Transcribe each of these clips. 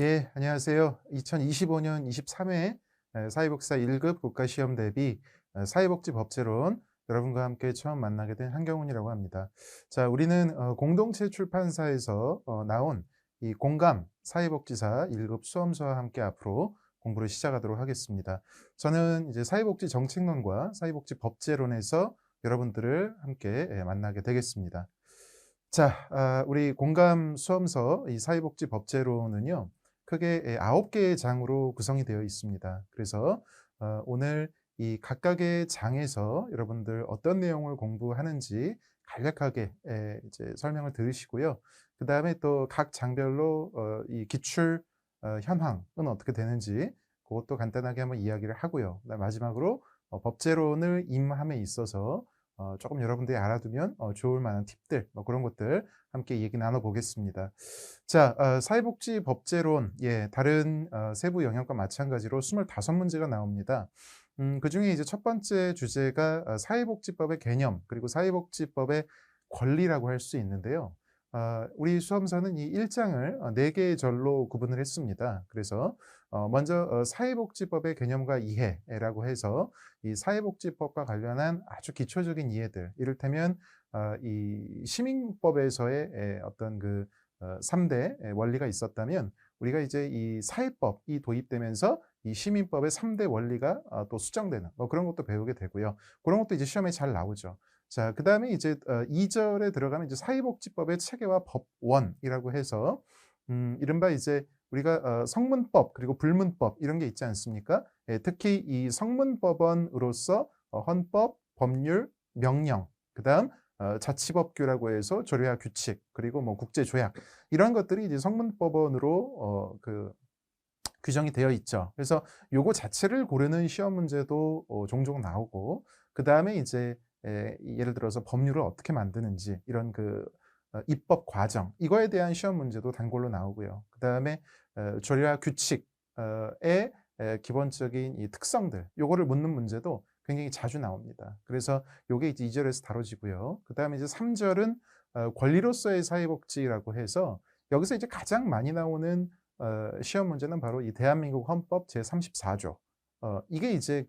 예, 안녕하세요. 2025년 23회 사회복지사 1급 국가시험 대비 사회복지법제론 여러분과 함께 처음 만나게 된 한경훈이라고 합니다. 자, 우리는 공동체 출판사에서 나온 이 공감 사회복지사 1급 수험서와 함께 앞으로 공부를 시작하도록 하겠습니다. 저는 이제 사회복지 정책론과 사회복지 법제론에서 여러분들을 함께 만나게 되겠습니다. 자, 우리 공감 수험서 이 사회복지 법제론은요. 크게 9개의 장으로 구성이 되어 있습니다. 그래서 오늘 이 각각의 장에서 여러분들 어떤 내용을 공부하는지 간략하게 이제 설명을 들으시고요. 그다음에 또 각 장별로 이 기출 현황은 어떻게 되는지 그것도 간단하게 한번 이야기를 하고요. 그다음 마지막으로 법제론을 임함에 있어서 조금 여러분들이 알아두면 좋을 만한 팁들 뭐 그런 것들 함께 얘기 나눠 보겠습니다. 자, 사회복지 법제론, 예, 다른 세부 영역과 마찬가지로 25문제가 나옵니다. 그중에 이제 첫 번째 주제가 사회복지법의 개념 그리고 사회복지법의 권리라고 할 수 있는데요. 우리 수험서는 이 1장을 4개의 절로 구분을 했습니다. 그래서 먼저 사회복지법의 개념과 이해라고 해서 이 사회복지법과 관련한 아주 기초적인 이해들, 이를테면 이 시민법에서의 어떤 그 3대 원리가 있었다면 우리가 이제 이 사회법이 도입되면서 이 시민법의 3대 원리가 또 수정되는 뭐 그런 것도 배우게 되고요. 그런 것도 이제 시험에 잘 나오죠. 자, 그다음에 이제 2절에 들어가면 이제 사회복지법의 체계와 법원이라고 해서 이른바 이제 우리가 성문법 그리고 불문법 이런 게 있지 않습니까? 예, 특히 이 성문법원으로서 헌법, 법률, 명령, 그다음 자치법규라고 해서 조례와 규칙 그리고 뭐 국제조약 이런 것들이 이제 성문법원으로 규정이 되어 있죠. 그래서 요거 자체를 고르는 시험 문제도 종종 나오고 그다음에 이제 예를 들어서 법률을 어떻게 만드는지 이런 입법 과정 이거에 대한 시험 문제도 단골로 나오고요. 그다음에 조례와 규칙 의 기본적인 이 특성들 요거를 묻는 문제도 굉장히 자주 나옵니다. 그래서 요게 이제 2절에서 다뤄지고요. 그다음에 이제 3절은 권리로서의 사회복지라고 해서 여기서 이제 가장 많이 나오는 시험 문제는 바로 이 대한민국 헌법 제34조. 이게 이제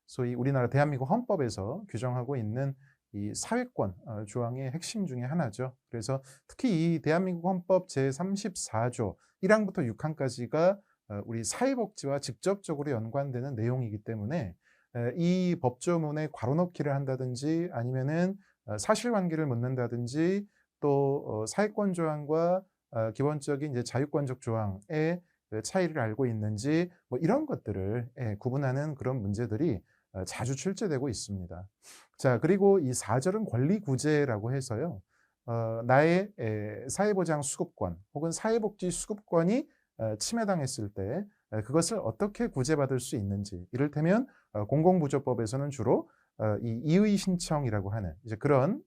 소위 우리나라 대한민국 헌법에서 규정하고 있는 이 사회권 조항의 핵심 중에 하나죠. 그래서 특히 이 대한민국 헌법 제34조 1항부터 6항까지가 우리 사회복지와 직접적으로 연관되는 내용이기 때문에 이 법조문에 괄호 넣기를 한다든지 아니면은 사실관계를 묻는다든지 또 사회권 조항과 기본적인 이제 자유권적 조항의 차이를 알고 있는지 뭐 이런 것들을 구분하는 그런 문제들이 자주 출제되고 있습니다. 자, 그리고 이 4절은 권리구제라고 해서요. 나의 사회보장 수급권 혹은 사회복지 수급권이 침해당했을 때 그것을 어떻게 구제받을 수 있는지 이를테면 공공부조법에서는 주로 이 이의 신청이라고 하는 이제 그런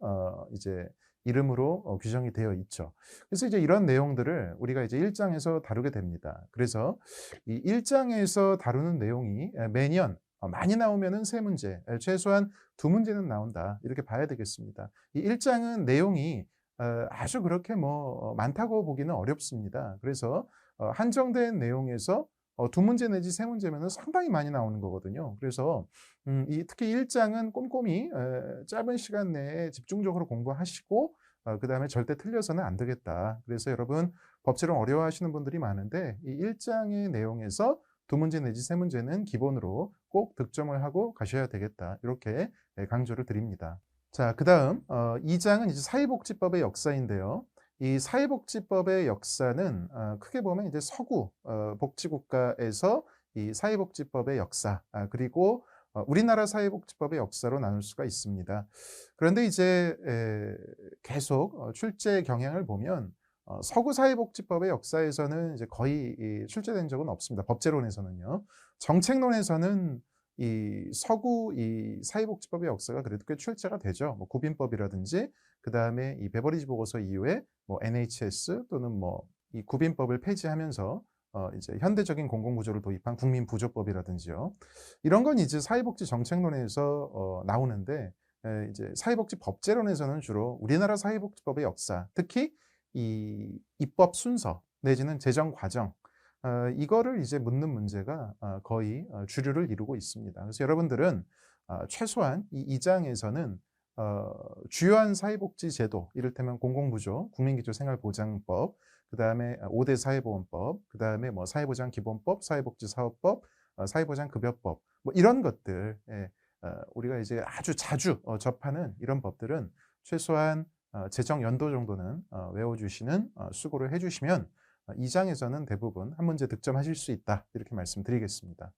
이제 이름으로 규정이 되어 있죠. 그래서 이제 이런 내용들을 우리가 이제 1장에서 다루게 됩니다. 그래서 이 1장에서 다루는 내용이 매년 많이 나오면은 3문제, 최소한 2문제는 나온다. 이렇게 봐야 되겠습니다. 이 1장은 내용이 아주 그렇게 뭐 많다고 보기는 어렵습니다. 그래서 한정된 내용에서 2문제 내지 3문제면은 상당히 많이 나오는 거거든요. 그래서 특히 1장은 꼼꼼히 짧은 시간 내에 집중적으로 공부하시고 그다음에 절대 틀려서는 안 되겠다. 그래서 여러분 법제론 어려워하시는 분들이 많은데 이 1장의 내용에서 2문제 내지 3문제는 기본으로 꼭 득점을 하고 가셔야 되겠다. 이렇게 강조를 드립니다. 자, 그다음 2장은 이제 사회복지법의 역사인데요. 이 사회복지법의 역사는 크게 보면 이제 서구 복지국가에서 이 사회복지법의 역사 그리고 우리나라 사회복지법의 역사로 나눌 수가 있습니다. 그런데 이제 계속 출제 경향을 보면 서구 사회복지법의 역사에서는 이제 거의 출제된 적은 없습니다. 법제론에서는요. 정책론에서는 이 서구 이 사회복지법의 역사가 그래도 꽤 출제가 되죠. 뭐 구빈법이라든지 그다음에 이 베버리지 보고서 이후에 뭐 NHS 또는 뭐 이 구빈법을 폐지하면서 이제 현대적인 공공구조를 도입한 국민부조법이라든지요. 이런 건 이제 사회복지 정책론에서 나오는데 이제 사회복지 법제론에서는 주로 우리나라 사회복지법의 역사, 특히 이 입법 순서 내지는 제정 과정 이거를 이제 묻는 문제가 거의 주류를 이루고 있습니다. 그래서 여러분들은 최소한 이 장에서는 주요한 사회복지 제도, 이를테면 공공부조, 국민기초생활보장법, 그다음에 5대 사회보험법, 그다음에 뭐 사회보장기본법, 사회복지사업법, 사회보장급여법, 뭐 이런 것들, 예, 우리가 이제 아주 자주 접하는 이런 법들은 최소한 재정 연도 정도는 외워주시는 수고를 해주시면 이 장에서는 대부분 한 문제 득점하실 수 있다, 이렇게 말씀드리겠습니다.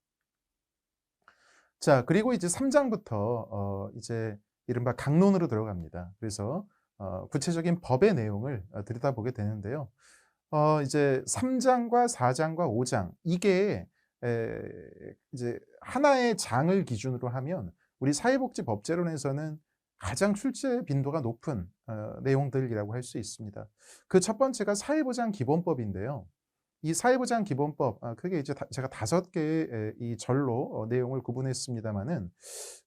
자, 그리고 이제 3장부터 이제 이른바 강론으로 들어갑니다. 그래서 구체적인 법의 내용을 들여다보게 되는데요. 이제 3장과 4장과 5장, 이게 이제 하나의 장을 기준으로 하면 우리 사회복지법제론에서는 가장 출제 빈도가 높은 내용들이라고 할 수 있습니다. 그 첫 번째가 사회보장기본법인데요. 이 사회보장기본법, 그게 이제 제가 5개의 이 절로 내용을 구분했습니다마는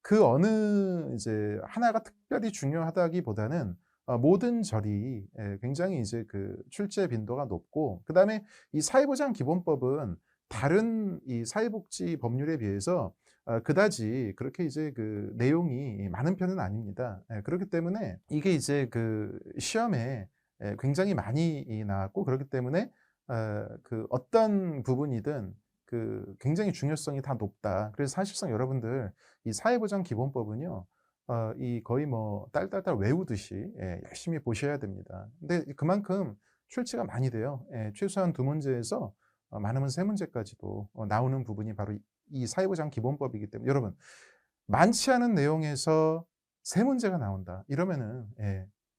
그 어느 이제 하나가 특별히 중요하다기보다는 모든 절이 굉장히 이제 그 출제 빈도가 높고, 그다음에 이 사회보장기본법은 다른 이 사회복지 법률에 비해서 그다지 그렇게 이제 그 내용이 많은 편은 아닙니다. 그렇기 때문에 이게 이제 그 시험에 굉장히 많이 나왔고, 그렇기 때문에 그 어떤 부분이든 그 굉장히 중요성이 다 높다. 그래서 사실상 여러분들 이 사회보장기본법은요, 이 거의 뭐 딸딸딸 외우듯이 열심히 보셔야 됩니다. 근데 그만큼 출제가 많이 돼요. 최소한 2문제에서 많으면 3문제까지도 나오는 부분이 바로 이 사회보장기본법이기 때문에, 여러분 많지 않은 내용에서 3문제가 나온다, 이러면은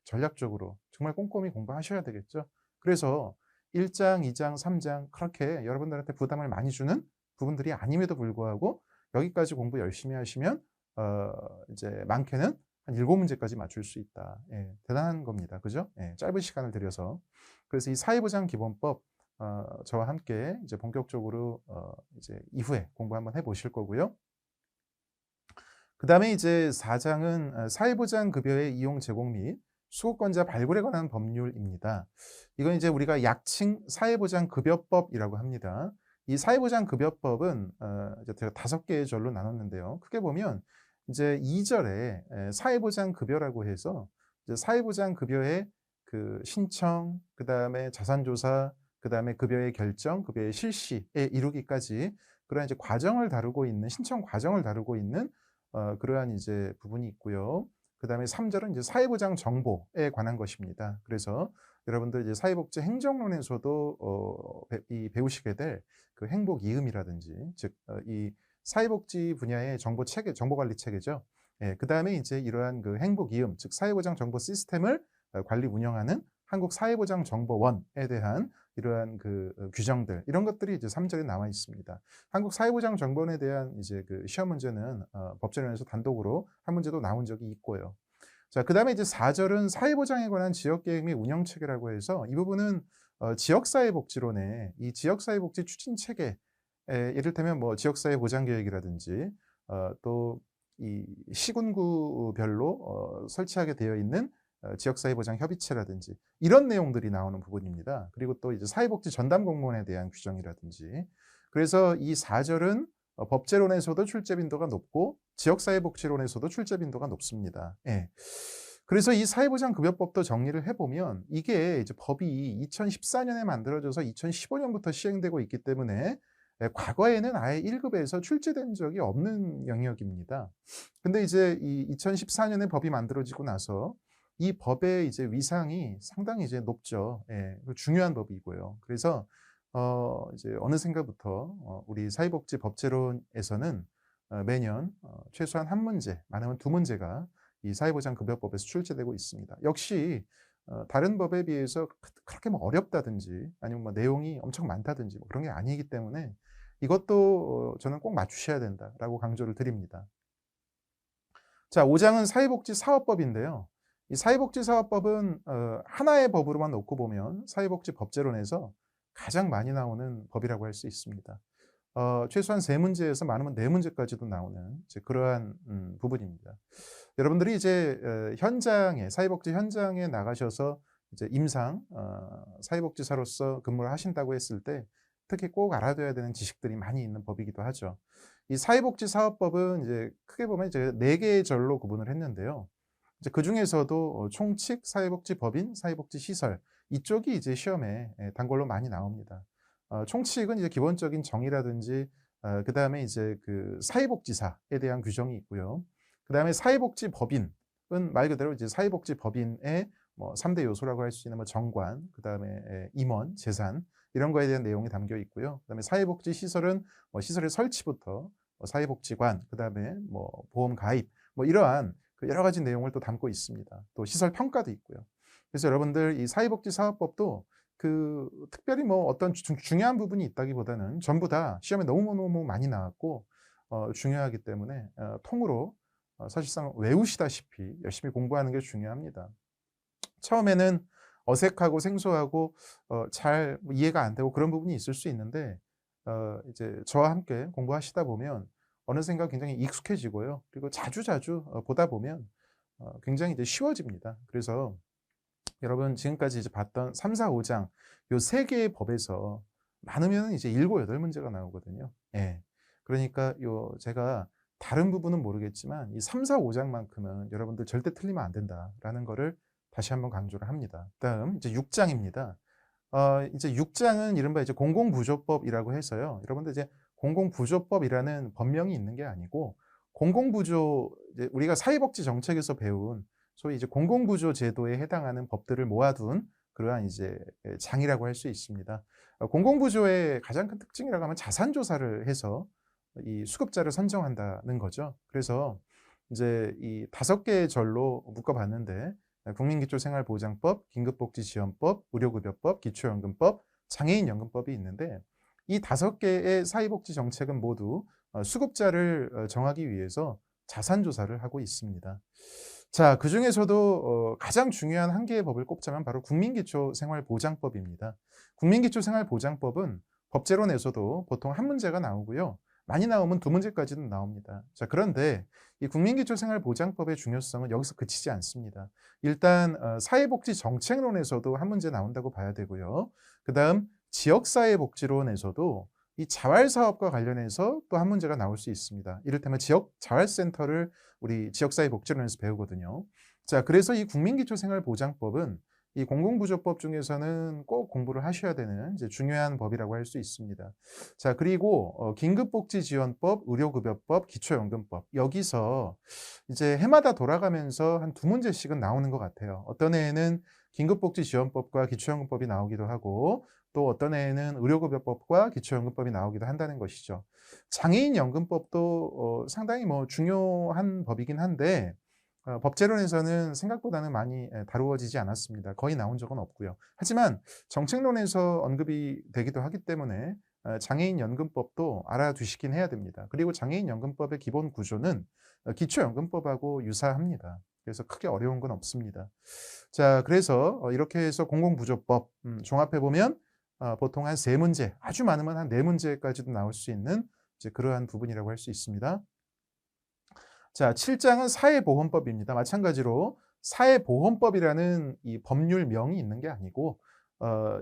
전략적으로 정말 꼼꼼히 공부하셔야 되겠죠. 그래서 1장, 2장, 3장 그렇게 여러분들한테 부담을 많이 주는 부분들이 아님에도 불구하고 여기까지 공부 열심히 하시면 이제 많게는 한 7문제까지 맞출 수 있다. 대단한 겁니다. 그죠? 짧은 시간을 들여서. 그래서 이 사회보장기본법 저와 함께 이제 본격적으로 이제 이후에 공부 한번 해보실 거고요. 그 다음에 이제 4장은 사회보장급여의 이용 제공 및 수급권자 발굴에 관한 법률입니다. 이건 이제 우리가 약칭 사회보장급여법이라고 합니다. 이 사회보장급여법은 이제 제가 5개의 절로 나눴는데요. 크게 보면 이제 2절에 사회보장급여라고 해서 이제 사회보장급여의 그 신청, 그 다음에 자산조사, 그 다음에 급여의 결정, 급여의 실시에 이르기까지 그러한 이제 과정을 다루고 있는, 신청 과정을 다루고 있는 그러한 이제 부분이 있고요. 그 다음에 3절은 이제 사회보장 정보에 관한 것입니다. 그래서 여러분들 이제 사회복지 행정론에서도 배우시게 될 그 행복 이음이라든지, 즉 이 사회복지 분야의 정보 체계, 정보관리 체계죠. 그 다음에 이제 이러한 그 행복 이음, 즉 사회보장 정보 시스템을 관리 운영하는 한국사회보장정보원에 대한 이러한 그 규정들, 이런 것들이 이제 3절에 나와 있습니다. 한국사회보장정보원에 대한 이제 그 시험 문제는 법제론에서 단독으로 한 문제도 나온 적이 있고요. 자, 그 다음에 이제 4절은 사회보장에 관한 지역계획 및 운영체계라고 해서 이 부분은 지역사회복지론의 이 지역사회복지 추진체계, 이를테면 뭐 지역사회보장계획이라든지 또 이 시군구별로 설치하게 되어 있는 지역사회보장협의체라든지 이런 내용들이 나오는 부분입니다. 그리고 또 이제 사회복지 전담 공무원에 대한 규정이라든지, 그래서 이 4절은 법제론에서도 출제 빈도가 높고 지역사회복지론에서도 출제 빈도가 높습니다. 그래서 이 사회보장급여법도 정리를 해보면 이게 이제 법이 2014년에 만들어져서 2015년부터 시행되고 있기 때문에 과거에는 아예 1급에서 출제된 적이 없는 영역입니다. 근데 이제 이 2014년에 법이 만들어지고 나서 이 법의 이제 위상이 상당히 이제 높죠. 중요한 법이고요. 그래서 이제 어느샌가부터 우리 사회복지 법제론에서는 매년 최소한 1문제, 많으면 2문제가 이 사회보장급여법에서 출제되고 있습니다. 역시 다른 법에 비해서 그렇게 뭐 어렵다든지 아니면 뭐 내용이 엄청 많다든지 뭐 그런 게 아니기 때문에 이것도 저는 꼭 맞추셔야 된다라고 강조를 드립니다. 자, 5장은 사회복지사업법인데요. 이 사회복지사업법은 하나의 법으로만 놓고 보면 사회복지법제론에서 가장 많이 나오는 법이라고 할 수 있습니다. 최소한 3문제에서 많으면 4문제까지도 나오는 이제 그러한 부분입니다. 여러분들이 이제 현장에, 사회복지 현장에 나가셔서 이제 임상 사회복지사로서 근무를 하신다고 했을 때 특히 꼭 알아둬야 되는 지식들이 많이 있는 법이기도 하죠. 이 사회복지사업법은 이제 크게 보면 이제 4개의 절로 구분을 했는데요. 이제 그중에서도 총칙, 사회복지법인, 사회복지시설 이쪽이 이제 시험에 단골로 많이 나옵니다. 총칙은 이제 기본적인 정의라든지 그다음에 이제 그 사회복지사에 대한 규정이 있고요. 그다음에 사회복지법인은 말 그대로 이제 사회복지법인의 뭐 3대 요소라고 할 수 있는 뭐 정관, 그다음에 임원, 재산 이런 거에 대한 내용이 담겨 있고요. 그다음에 사회복지시설은 뭐 시설의 설치부터 뭐 사회복지관, 그다음에 뭐 보험 가입 뭐 이러한 그 여러 가지 내용을 또 담고 있습니다. 또 시설 평가도 있고요. 그래서 여러분들 이 사회복지사업법도 그 특별히 뭐 어떤 중요한 부분이 있다기보다는 전부 다 시험에 너무너무 많이 나왔고 중요하기 때문에 통으로 사실상 외우시다시피 열심히 공부하는 게 중요합니다. 처음에는 어색하고 생소하고 잘 이해가 안 되고 그런 부분이 있을 수 있는데 이제 저와 함께 공부하시다 보면 어느샌가 굉장히 익숙해지고요. 그리고 자주자주 보다 보면 굉장히 이제 쉬워집니다. 그래서 여러분 지금까지 이제 봤던 3, 4, 5장 요 3개의 법에서 많으면 이제 7, 8문제가 나오거든요. 예. 그러니까 요 제가 다른 부분은 모르겠지만 이 3, 4, 5장만큼은 여러분들 절대 틀리면 안 된다라는 거를 다시 한번 강조를 합니다. 그다음 이제 6장입니다. 이제 6장은 이른바 이제 공공부조법이라고 해서요. 여러분들 이제 공공부조법이라는 법명이 있는 게 아니고 공공부조 이제 우리가 사회복지 정책에서 배운 소위 이제 공공부조 제도에 해당하는 법들을 모아둔 그러한 이제 장이라고 할 수 있습니다. 공공부조의 가장 큰 특징이라고 하면 자산 조사를 해서 이 수급자를 선정한다는 거죠. 그래서 이제 이 5개의 절로 묶어봤는데 국민기초생활보장법, 긴급복지지원법, 의료급여법, 기초연금법, 장애인연금법이 있는데 이 5개의 사회복지 정책은 모두 수급자를 정하기 위해서 자산조사를 하고 있습니다. 자, 그중에서도 가장 중요한 한 개의 법을 꼽자면 바로 국민기초생활보장법입니다. 국민기초생활보장법은 법제론에서도 보통 한 문제가 나오고요. 많이 나오면 2문제까지는 나옵니다. 자, 그런데 이 국민기초생활보장법의 중요성은 여기서 그치지 않습니다. 일단 사회복지 정책론에서도 한 문제 나온다고 봐야 되고요. 그다음 지역사회복지론에서도 이 자활사업과 관련해서 또 한 문제가 나올 수 있습니다. 이를테면 지역자활센터를 우리 지역사회복지론에서 배우거든요. 자, 그래서 이 국민기초생활보장법은 이 공공부조법 중에서는 꼭 공부를 하셔야 되는 이제 중요한 법이라고 할 수 있습니다. 자, 그리고 긴급복지지원법, 의료급여법, 기초연금법 여기서 이제 해마다 돌아가면서 한 2문제씩은 나오는 것 같아요. 어떤 해에는 긴급복지지원법과 기초연금법이 나오기도 하고 또 어떤 해에는 의료급여법과 기초연금법이 나오기도 한다는 것이죠. 장애인연금법도 상당히 뭐 중요한 법이긴 한데 법제론에서는 생각보다는 많이 다루어지지 않았습니다. 거의 나온 적은 없고요. 하지만 정책론에서 언급이 되기도 하기 때문에 장애인연금법도 알아두시긴 해야 됩니다. 그리고 장애인연금법의 기본 구조는 기초연금법하고 유사합니다. 그래서 크게 어려운 건 없습니다. 자, 그래서 이렇게 해서 공공부조법 종합해보면 보통 한 3문제, 아주 많으면 한 4문제까지도 나올 수 있는 이제 그러한 부분이라고 할 수 있습니다. 자, 7장은 사회보험법입니다. 마찬가지로 사회보험법이라는 이 법률명이 있는 게 아니고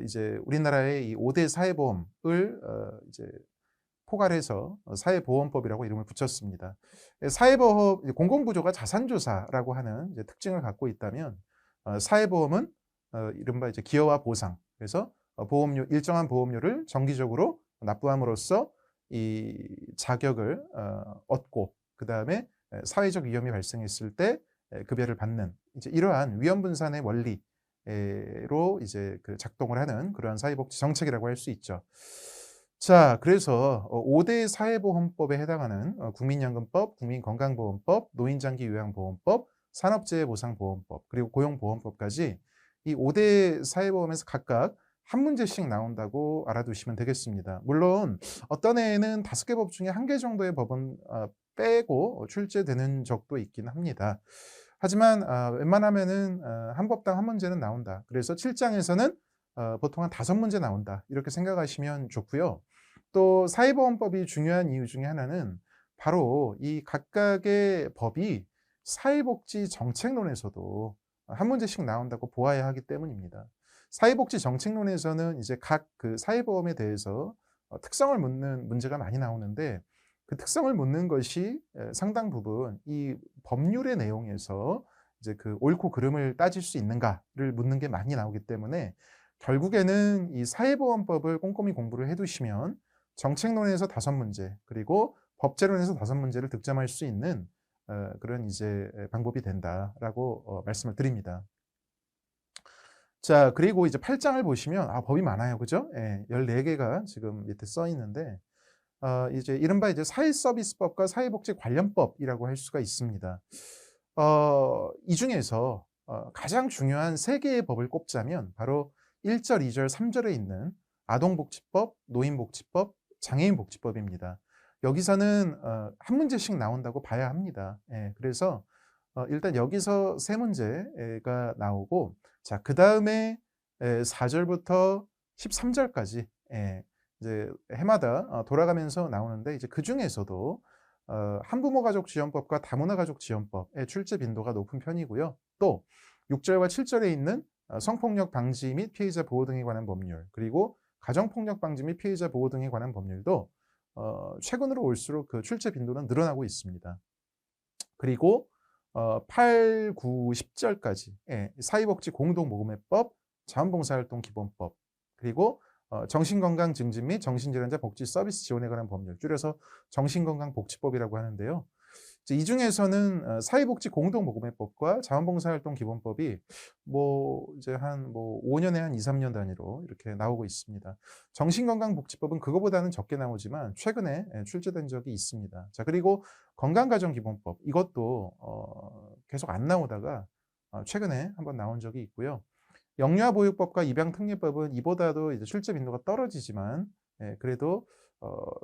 이제 우리나라의 이 5대 사회보험을 이제 포괄해서 사회보험법이라고 이름을 붙였습니다. 사회보험 공공구조가 자산조사라고 하는 이제 특징을 갖고 있다면 사회보험은 이른바 이제 기여와 보상. 그래서 보험료 일정한 보험료를 정기적으로 납부함으로써 이 자격을 얻고 그다음에 사회적 위험이 발생했을 때 급여를 받는 이제 이러한 위험분산의 원리로 이제 그 작동을 하는 그러한 사회복지 정책이라고 할 수 있죠. 자, 그래서 5대 사회보험법에 해당하는 국민연금법, 국민건강보험법, 노인장기요양보험법, 산업재해보상보험법, 그리고 고용보험법까지 이 5대 사회보험에서 각각 한 문제씩 나온다고 알아두시면 되겠습니다. 물론 어떤 해에는 5개 법 중에 1개 정도의 법은 빼고 출제되는 적도 있긴 합니다. 하지만 웬만하면은 한 법당 한 문제는 나온다. 그래서 7장에서는 보통 한 5문제 나온다. 이렇게 생각하시면 좋고요. 또 사회보험법이 중요한 이유 중에 하나는 바로 이 각각의 법이 사회복지 정책론에서도 한 문제씩 나온다고 보아야 하기 때문입니다. 사회복지 정책론에서는 이제 각 그 사회보험에 대해서 특성을 묻는 문제가 많이 나오는데 그 특성을 묻는 것이 상당 부분 이 법률의 내용에서 이제 그 옳고 그름을 따질 수 있는가를 묻는 게 많이 나오기 때문에 결국에는 이 사회보험법을 꼼꼼히 공부를 해 두시면 정책론에서 5문제 그리고 법제론에서 5문제를 득점할 수 있는 그런 이제 방법이 된다라고 말씀을 드립니다. 자, 그리고 이제 8장을 보시면 법이 많아요. 그죠? 예. 14개가 지금 밑에 써 있는데 이제 이른바 이제 사회서비스법과 사회복지관련법이라고 할 수가 있습니다. 이 중에서 가장 중요한 3개의 법을 꼽자면 바로 1절, 2절, 3절에 있는 아동복지법, 노인복지법, 장애인복지법입니다. 여기서는 한 문제씩 나온다고 봐야 합니다. 예, 그래서 일단 여기서 3문제가 나오고 자, 그다음에 4절부터 13절까지 이제 해마다 돌아가면서 나오는데 이제 그중에서도 한부모 가족 지원법과 다문화 가족 지원법의 출제 빈도가 높은 편이고요. 또 6절과 7절에 있는 성폭력 방지 및 피해자 보호 등에 관한 법률, 그리고 가정폭력 방지 및 피해자 보호 등에 관한 법률도 최근으로 올수록 그 출제 빈도는 늘어나고 있습니다. 그리고 8, 9, 10절까지 사회복지 공동모금회법, 자원봉사활동 기본법, 그리고 정신건강 증진 및 정신질환자 복지 서비스 지원에 관한 법률, 줄여서 정신건강복지법이라고 하는데요. 이 중에서는 사회복지 공동모금회법과 자원봉사활동 기본법이 이제 한 5년에 한 2, 3년 단위로 이렇게 나오고 있습니다. 정신건강복지법은 그거보다는 적게 나오지만 최근에 출제된 적이 있습니다. 자, 그리고 건강가정기본법 이것도 계속 안 나오다가 최근에 한번 나온 적이 있고요. 영유아보육법과 입양특례법은 이보다도 이제 출제 빈도가 떨어지지만 그래도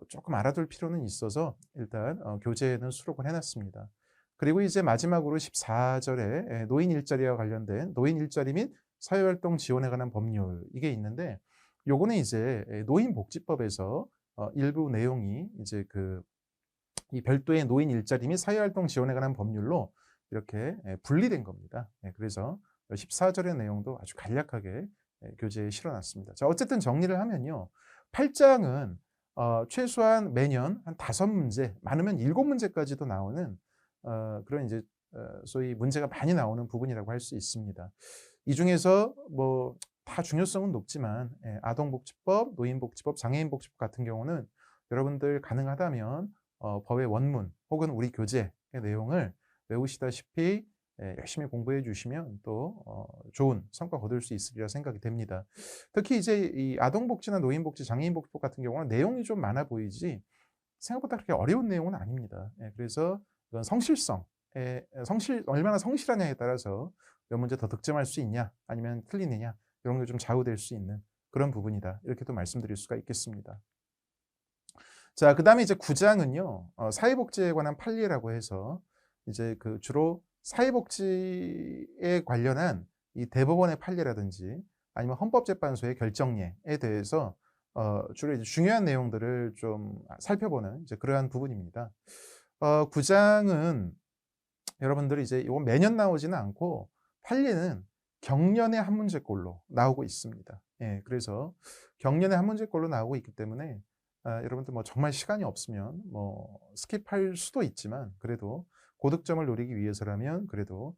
조금 알아둘 필요는 있어서 일단 교재에는 수록을 해놨습니다. 그리고 이제 마지막으로 14절에 노인 일자리와 관련된 노인 일자리 및 사회활동 지원에 관한 법률 이게 있는데 요거는 이제 노인복지법에서 일부 내용이 이제 이 별도의 노인 일자리 및 사회활동 지원에 관한 법률로 이렇게 분리된 겁니다. 그래서 14절의 내용도 아주 간략하게 교재에 실어놨습니다. 자, 어쨌든 정리를 하면요. 8장은 최소한 매년 한 5문제, 많으면 7문제까지도 나오는 그런 이제 소위 문제가 많이 나오는 부분이라고 할 수 있습니다. 이 중에서 다 중요성은 높지만 아동복지법, 노인복지법, 장애인복지법 같은 경우는 여러분들 가능하다면 법의 원문 혹은 우리 교재의 내용을 외우시다시피 열심히 공부해 주시면 또 좋은 성과 거둘 수 있으리라 생각이 됩니다. 특히 이제 이 아동복지나 노인복지, 장애인복지법 같은 경우는 내용이 좀 많아 보이지 생각보다 그렇게 어려운 내용은 아닙니다. 그래서 이건 얼마나 성실하냐에 따라서 몇 문제 더 득점할 수 있냐 아니면 틀리느냐 이런 게 좀 좌우될 수 있는 그런 부분이다. 이렇게 또 말씀드릴 수가 있겠습니다. 자, 그다음에 이제 9장은요. 사회복지에 관한 판례라고 해서 이제 주로 사회복지에 관련한 이 대법원의 판례라든지 아니면 헌법재판소의 결정례에 대해서 주로 이제 중요한 내용들을 좀 살펴보는 이제 그러한 부분입니다. 9장은 여러분들이 이제 이건 매년 나오지는 않고 판례는 경년에 한 문제꼴로 나오고 있습니다. 그래서 경년에 한 문제꼴로 나오고 있기 때문에 여러분들 정말 시간이 없으면 스킵할 수도 있지만 그래도 고득점을 노리기 위해서라면 그래도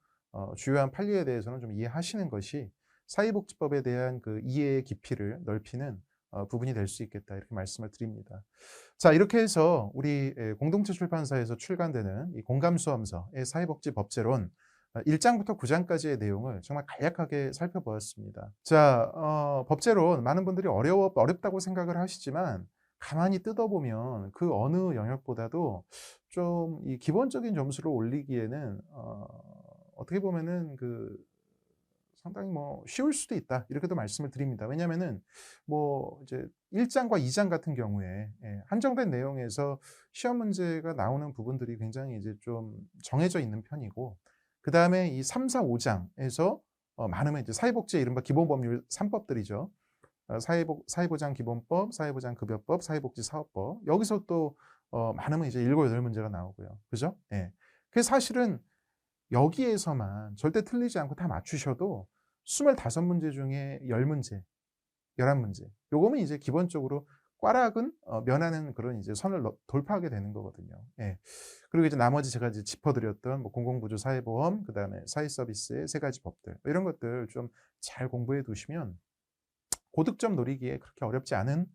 주요한 판례에 대해서는 좀 이해하시는 것이 사회복지법에 대한 그 이해의 깊이를 넓히는 부분이 될 수 있겠다 이렇게 말씀을 드립니다. 자, 이렇게 해서 우리 공동체 출판사에서 출간되는 이 공감수험서의 사회복지 법제론 1장부터 9장까지의 내용을 정말 간략하게 살펴보았습니다. 자, 법제론 많은 분들이 어렵다고 생각을 하시지만 가만히 뜯어보면 그 어느 영역보다도 좀 이 기본적인 점수를 올리기에는 어떻게 보면은 상당히 쉬울 수도 있다 이렇게도 말씀을 드립니다. 왜냐하면은 이제 1장과 2장 같은 경우에 한정된 내용에서 시험 문제가 나오는 부분들이 굉장히 이제 좀 정해져 있는 편이고 그 다음에 이 3, 4, 5장에서 많으면 이제 사회복지의 이른바 기본법률 3법들이죠. 사회보장기본법, 사회보장급여법, 사회복지사업법 여기서 또 많으면 이제 7, 8문제가 나오고요. 그죠? 그래서 사실은 여기에서만 절대 틀리지 않고 다 맞추셔도 25문제 중에 10문제, 11문제 요거면 이제 기본적으로 꽈락은 면하는 그런 이제 선을 돌파하게 되는 거거든요. 예. 그리고 이제 나머지 제가 이제 짚어드렸던 뭐 공공부조 사회보험, 그다음에 사회서비스의 세 가지 법들 이런 것들 좀 잘 공부해 두시면 고득점 노리기에 그렇게 어렵지 않은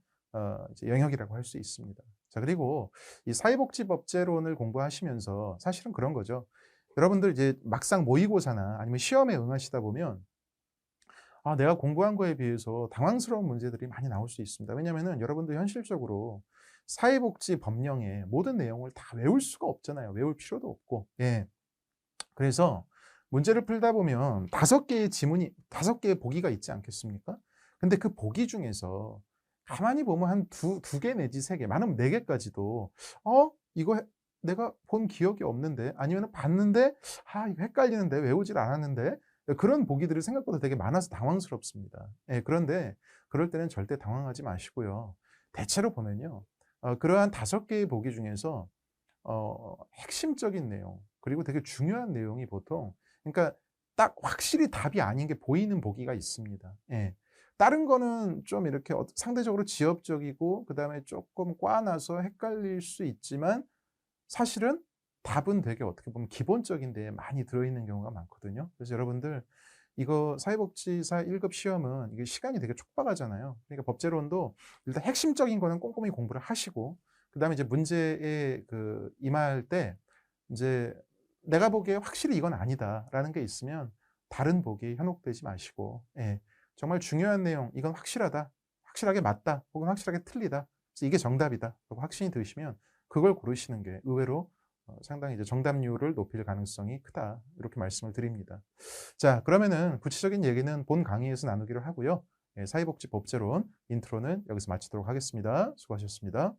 이제 영역이라고 할 수 있습니다. 자, 그리고 이 사회복지법제론을 공부하시면서 사실은 그런 거죠. 여러분들 이제 막상 모의고사나 아니면 시험에 응하시다 보면 내가 공부한 거에 비해서 당황스러운 문제들이 많이 나올 수 있습니다. 왜냐하면은 여러분도 현실적으로 사회복지 법령의 모든 내용을 다 외울 수가 없잖아요. 외울 필요도 없고. 예. 그래서 문제를 풀다 보면 5개의 지문이 5개의 보기가 있지 않겠습니까? 근데 그 보기 중에서 가만히 보면 한 두 개 내지 3개, 많으면 4개까지도 이거 내가 본 기억이 없는데 아니면은 봤는데 이거 헷갈리는데 외우질 않았는데 그런 보기들이 생각보다 되게 많아서 당황스럽습니다. 예, 그런데 그럴 때는 절대 당황하지 마시고요. 대체로 보면요. 그러한 5개의 보기 중에서 핵심적인 내용 그리고 되게 중요한 내용이 보통 그러니까 딱 확실히 답이 아닌 게 보이는 보기가 있습니다. 예. 다른 거는 좀 이렇게 상대적으로 지엽적이고 그다음에 조금 꽈나서 헷갈릴 수 있지만 사실은 답은 되게 어떻게 보면 기본적인 데에 많이 들어있는 경우가 많거든요. 그래서 여러분들 이거 사회복지사 1급 시험은 이게 시간이 되게 촉박하잖아요. 그러니까 법제론도 일단 핵심적인 거는 꼼꼼히 공부를 하시고 그다음에 이제 문제에 임할 때 이제 내가 보기에 확실히 이건 아니다라는 게 있으면 다른 보기에 현혹되지 마시고 예. 정말 중요한 내용 이건 확실하다. 확실하게 맞다. 혹은 확실하게 틀리다. 그래서 이게 정답이다. 라고 확신이 드시면 그걸 고르시는 게 의외로 상당히 이제 정답률을 높일 가능성이 크다. 이렇게 말씀을 드립니다. 자, 그러면은 구체적인 얘기는 본 강의에서 나누기로 하고요. 예, 사회복지법제론 인트로는 여기서 마치도록 하겠습니다. 수고하셨습니다.